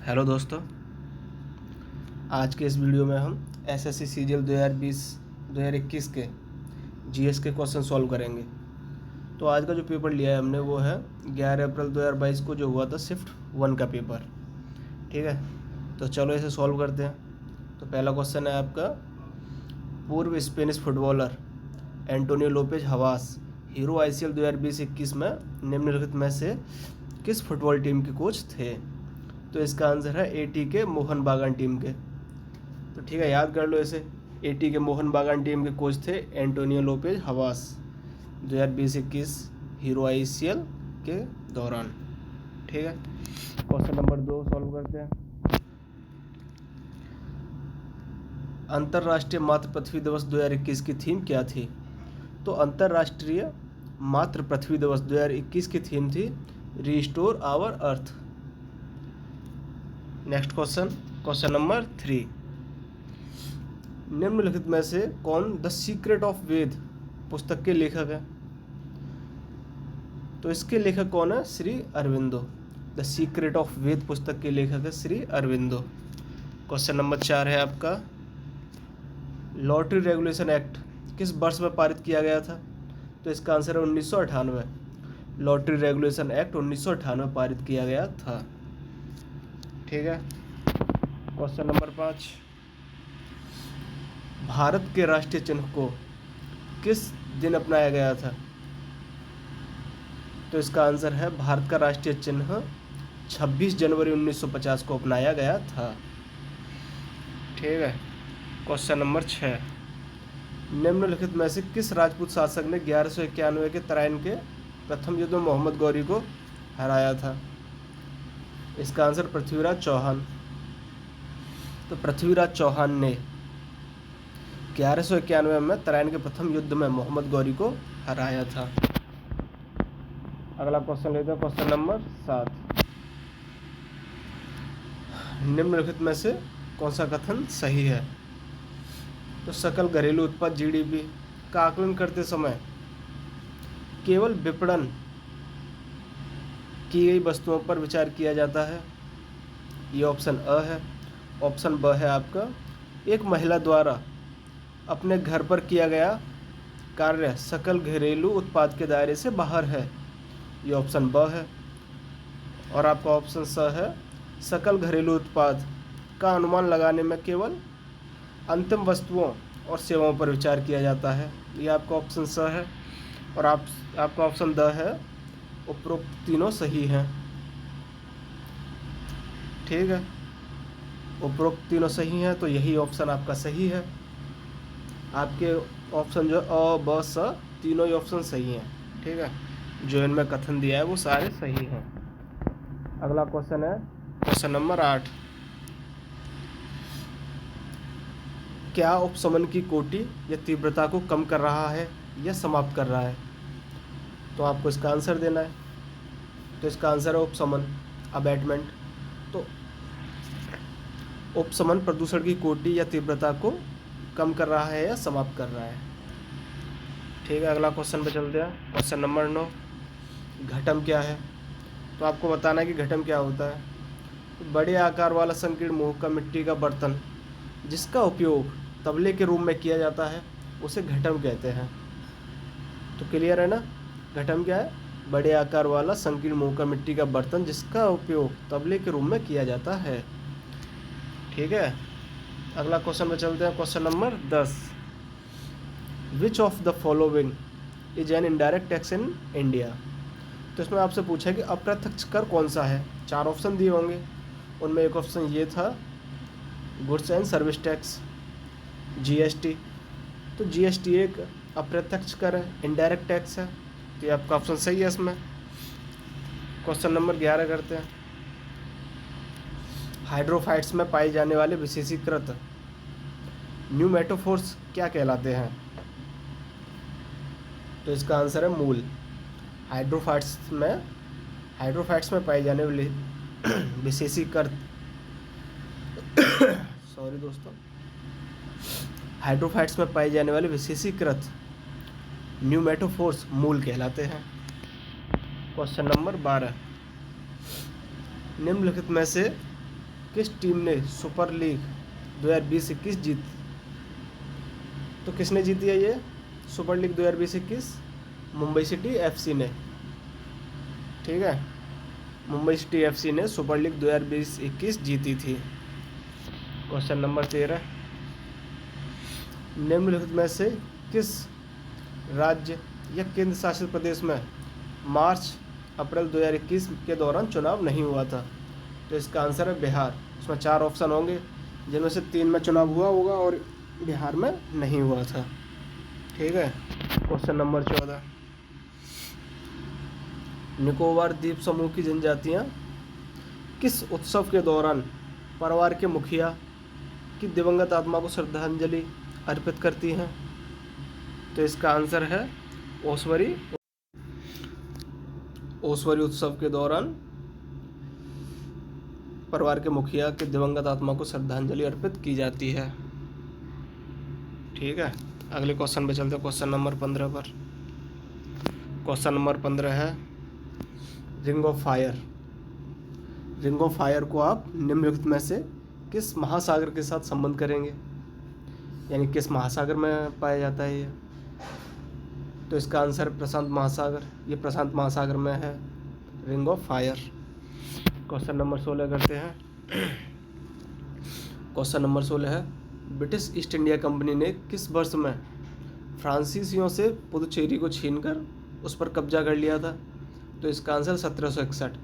Hello दोस्तों, आज के इस वीडियो में हम एसएससी सीजीएल 2020-2021 के जीएस के क्वेश्चन सॉल्व करेंगे। तो आज का जो पेपर लिया है हमने वो है 11 अप्रैल 2022 को जो हुआ था शिफ्ट 1 का पेपर। ठीक है, तो चलो इसे सॉल्व करते हैं। तो पहला क्वेश्चन है आपका, पूर्व Spanish footballer Antonio Lopez Habas Hero ICL 2020-21 में निम्नलिखित में से किस फुटबॉल टीम के कोच थे? तो इसका आंसर है एटी के मोहन बागान टीम के। तो ठीक है, याद कर लो इसे। एटी के मोहन बागान टीम के कोच थे एंटोनियो लोपेज हवास 2020-21 हीरो आईसीएल के दौरान। ठीक है, क्वेश्चन नंबर 2 सॉल्व करते हैं। अंतर्राष्ट्रीय मातृ पृथ्वी दिवस 2021 की थीम क्या थी? तो अंतर्राष्ट्रीय मातृ पृथ्वी दिवस 2021 की थीम थी restore our earth. Next question number 3, निम्नलिखित में से कौन द सीक्रेट ऑफ वेद पुस्तक के लेखक है? तो इसके लेखक कौन है? Shri Aurobindo. The secret of Veda पुस्तक के लेखक है श्री अरविंदो। क्वेश्चन नंबर 4 है आपका, लॉटरी रेगुलेशन एक्ट किस वर्ष में पारित किया गया था? तो इसका आंसर है 1998। लॉटरी रेगुलेशन एक्ट 1998 पारित किया गया था। ठीक है, क्वेश्चन नंबर 5, भारत के राष्ट्रीय चिन्ह को किस दिन अपनाया गया था? तो इसका आंसर है भारत का राष्ट्रीय चिन्ह 26 जनवरी 1950 को अपनाया गया था। ठीक है, क्वेश्चन नंबर 6, निम्नलिखित में से किस राजपूत शासक ने 1191 के तराइन के प्रथम युद्ध में मोहम्मद गौरी को हराया था? इसका आंसर पृथ्वीराज चौहान। तो पृथ्वीराज चौहान ने 1191 में तराइन के प्रथम युद्ध में मोहम्मद गौरी को हराया था। अगला क्वेश्चन लेते हैं, क्वेश्चन नंबर 7, निम्नलिखित में से कौन सा कथन सही है? तो सकल घरेलू उत्पाद जीडीपी का आकलन करते समय केवल विपणन की गई वस्तुओं पर विचार किया जाता है। ये ऑप्शन अ है। ऑप्शन ब है आपका, एक महिला द्वारा अपने घर पर किया गया कार्य सकल घरेलू उत्पाद के दायरे से बाहर है। ये ऑप्शन ब है। और आपका ऑप्शन स है, सकल घरेलू उत्पाद का अनुमान लगाने में केवल अंतिम वस्तुओं और सेवाओं पर विचार किया जाता है। ये आपका ऑप्शन स है। और आपका ऑप्शन द है, उपरोक्त तीनों सही हैं। ठीक है, उपरोक्त तीनों सही हैं, तो यही ऑप्शन आपका सही है। आपके ऑप्शन जो अ ब स तीनों ही ऑप्शन सही हैं। ठीक है, जो इनमें कथन दिया है वो सारे सही हैं। अगला क्वेश्चन है क्वेश्चन नंबर 8, क्या उपशमन की कोटि या तीव्रता को कम कर रहा है या समाप्त कर रहा है? तो आपको इसका आंसर देना है। तो इसका आंसर है उपशमन, अबैटमेंट। तो उपशमन प्रदूषण की कोटि या तीव्रता को कम कर रहा है या समाप्त कर रहा है। ठीक है, अगला क्वेश्चन पे चलते हैं, क्वेश्चन नंबर 9, घटम क्या है? तो आपको बताना है कि घटम क्या होता है। तो बड़े आकार वाला संकीर्ण मुंह का मिट्टी का बर्तन जिसका उपयोग तबले के रूप में किया जाता है उसे घटम कहते हैं। तो क्लियर है ना? घटम क्या है? बड़े आकार वाला संकीर्ण मुंह का मिट्टी का बर्तन जिसका उपयोग तबले के रूप में किया जाता है। ठीक है, अगला क्वेश्चन में चलते हैं, question number 10, which of the following is an indirect tax in India? तो इसमें आपसे पूछा है कि अप्रत्यक्ष कर कौन सा है। 4 ऑप्शन दिए होंगे, उनमें एक ऑप्शन ये था goods and service tax, GST. तो जीएसटी एक अप्रत्यक्ष कर है, इनडायरेक्ट टैक्स है। तो ये आपका ऑप्शन सही है इसमें। क्वेश्चन नंबर 11 करते हैं, हाइड्रोफाइट्स में पाए जाने वाले विशेषीकृत न्यूमेटोफोर्स क्या कहलाते हैं? तो इसका आंसर है मूल। हाइड्रोफाइट्स में पाए जाने वाले विशेषीकृत सॉरी दोस्तों, हाइड्रोफाइट्स में पाए जाने वाले विशेषीकृत न्यूमेटोफोर्स मूल कहलाते हैं। क्वेश्चन नंबर 12, निम्नलिखित में से किस टीम ने सुपर लीग 2020-21 जीत? तो किसने जीती है ये super league 2020-21? Mumbai city FC ने। ठीक है, मुंबई सिटी एफसी ने सुपर लीग 2020-21 जीती थी। क्वेश्चन नंबर 13, निम्नलिखित में से किस राज्य या केंद्र शासित प्रदेश में मार्च अप्रैल 2021 के दौरान चुनाव नहीं हुआ था? तो इसका आंसर है बिहार। इसमें 4 ऑप्शन होंगे जिनमें से 3 में चुनाव हुआ होगा और बिहार में नहीं हुआ था। ठीक है, क्वेश्चन नंबर 14, निकोबार द्वीप समूह की जनजातियाँ किस उत्सव के दौरान परिवार के मुखिया की दिवंगत आत्मा को श्रद्धांजलि अर्पित करती हैं? तो इसका आंसर है ओसवरी। ओसवरी उत्सव के दौरान परिवार के मुखिया के दिवंगत आत्मा को श्रद्धांजलि अर्पित की जाती है। ठीक है, अगले क्वेश्चन पे चलते हैं, क्वेश्चन नंबर 15 पर। क्वेश्चन नंबर 15 है ring of fire. Ring of fire को आप निम्नलिखित में से किस महासागर के साथ संबंध करेंगे, यानी किस महासागर में पाया जाता है ये? तो इसका आंसर प्रशांत महासागर। ये प्रशांत महासागर में है ring of fire. Question number 16 करते हैं। क्वेश्चन नंबर 16 है ब्रिटिश ईस्ट इंडिया कंपनी ने किस वर्ष में फ्रांसीसियों से पुदुचेरी को छीनकर उस पर कब्जा कर लिया था? तो इसका answer 1761।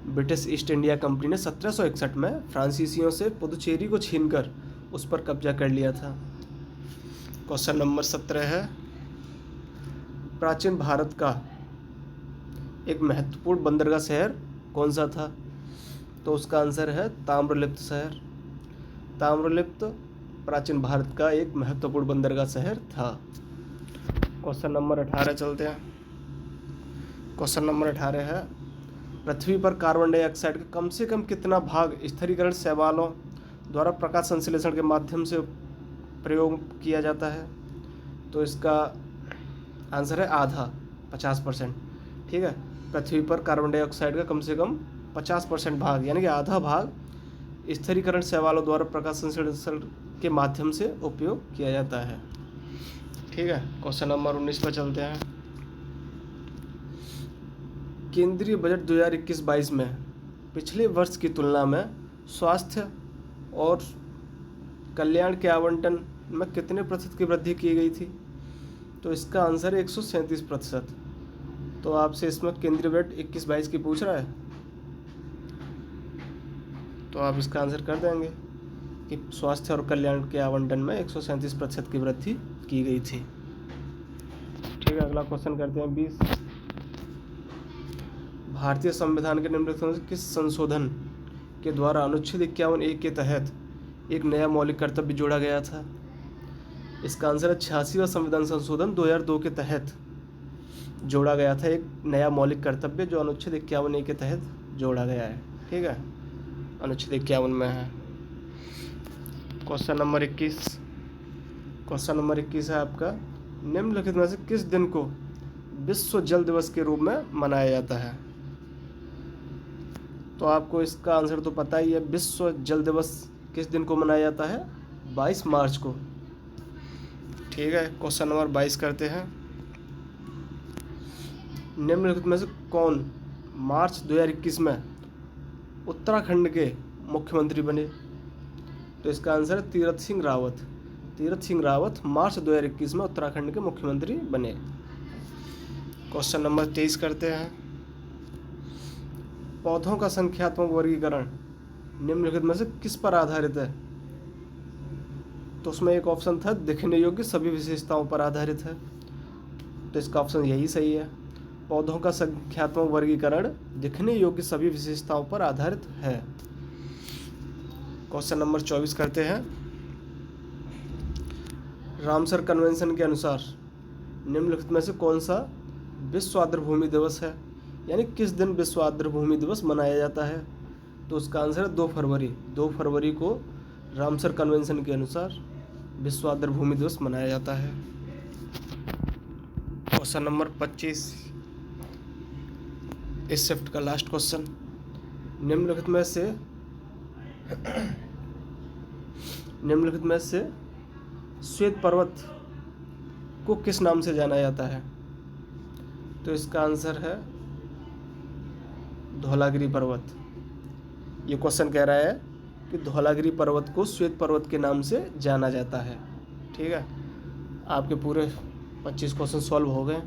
British east India company ने 1761 में फ्रांसीसियों से पुदुचेरी को छीनकर उस पर कब्जा कर लिया था। क्वेश्चन नंबर 17 है प्राचीन भारत का एक महत्वपूर्ण बंदरगाह शहर कौन सा था? तो उसका आंसर है ताम्रलिप्त शहर। ताम्रलिप्त प्राचीन भारत का एक महत्वपूर्ण बंदरगाह शहर था। क्वेश्चन नंबर 18 चलते हैं। क्वेश्चन नंबर 18 है पृथ्वी पर कार्बन डाइऑक्साइड का कम से कम कितना भाग स्थिरीकरण शैवालों द्वारा प्रकाश संश्लेषण के माध्यम से प्रयोग किया जाता है? तो इसका आंसर है आधा, 50%। ठीक है, पृथ्वी पर कार्बन डाइऑक्साइड का कम से कम 50% भाग यानी कि आधा भाग स्थिरीकरण शैवालों द्वारा प्रकाश संश्लेषण के माध्यम से उपयोग किया जाता है। ठीक है, क्वेश्चन नंबर 19 पर चलते हैं। केंद्रीय बजट 2021-22 में पिछले वर्ष की तुलना में स्वास्थ्य और कल्याण के आवंटन में कितने प्रतिशत की वृद्धि की गई थी? तो इसका आंसर है 137%। तो आपसे इसमें केंद्रीय बजट 21-22 की पूछ रहा है, तो आप इसका आंसर कर देंगे कि स्वास्थ्य और कल्याण के आवंटन में 137% की वृद्धि की गई थी। ठीक है, अगला क्वेश्चन करते हैं 20। भारतीय संविधान के निम्नलिखित में से किस संशोधन के द्वारा अनुच्छेद 51A के तहत एक नया मौलिक कर्तव्य जोड़ा गया था? इसका आंसर है 86वां संविधान संशोधन 2002 के तहत जोड़ा गया था एक नया मौलिक कर्तव्य, जो अनुच्छेद 51A के तहत जोड़ा गया है। ठीक है, अनुच्छेद 51 में है। Question number 21। क्वेश्चन नंबर 21 है आपका निम्नलिखित में से किस दिन को विश्व जल दिवस के रूप में मनाया जाता है? तो आपको इसका आंसर तो पता ही है, विश्व जल दिवस किस दिन को मनाया जाता है? 22 मार्च को। ठीक है, क्वेश्चन नंबर 22 करते हैं। निम्नलिखित में से कौन मार्च 2021 में उत्तराखंड के मुख्यमंत्री बने? तो इसका आंसर है तीरथ सिंह रावत। तीरथ सिंह रावत मार्च 2021 में उत्तराखंड के मुख्यमंत्री बने। क्वेश्चन नंबर 23 करते हैं। पौधों का संख्यात्मक वर्गीकरण निम्नलिखित में से किस पर आधारित है? तो उसमें एक ऑप्शन था दिखने योग्य सभी विशेषताओं पर आधारित है, तो इसका ऑप्शन यही सही है। पौधों का संख्यात्मक वर्गीकरण दिखने योग्य सभी विशेषताओं पर आधारित है। क्वेश्चन नंबर 24 करते हैं। रामसर कन्वेंशन के अनुसार निम्नलिखित में से कौन सा विश्व आर्द्रभूमि दिवस है, यानी किस दिन विश्व आर्द्रभूमि दिवस मनाया जाता है? तो उसका आंसर है 2 फरवरी। 2 फरवरी को रामसर कन्वेंशन के अनुसार विश्व आर्द्रभूमि दिवस मनाया जाता है। क्वेश्चन नंबर 25, इस शिफ्ट का लास्ट क्वेश्चन। निम्नलिखित में से निम्नलिखित में से श्वेत पर्वत को किस नाम से जाना जाता है? तो इसका आंसर है धौलागिरी पर्वत। ये क्वेश्चन कह रहा है कि धौलागिरी पर्वत को श्वेत पर्वत के नाम से जाना जाता है। ठीक है, आपके पूरे 25 क्वेश्चन सॉल्व हो गए।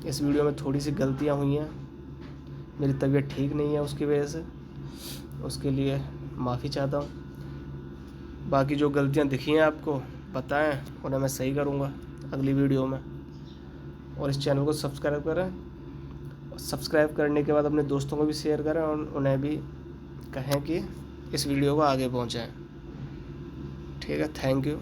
इस वीडियो में थोड़ी सी गलतियां हुई हैं, मेरी तबीयत ठीक नहीं है उसकी वजह से, उसके लिए माफ़ी चाहता हूँ। बाकी जो गलतियां दिखी हैं आपको बताएं, उन्हें मैं सही करूँगा अगली वीडियो में। और इस चैनल को सब्सक्राइब करें, और सब्सक्राइब करने के बाद अपने दोस्तों को भी शेयर करें और उन्हें भी कहें कि इस वीडियो को आगे पहुँचाएँ। ठीक है, थैंक यू।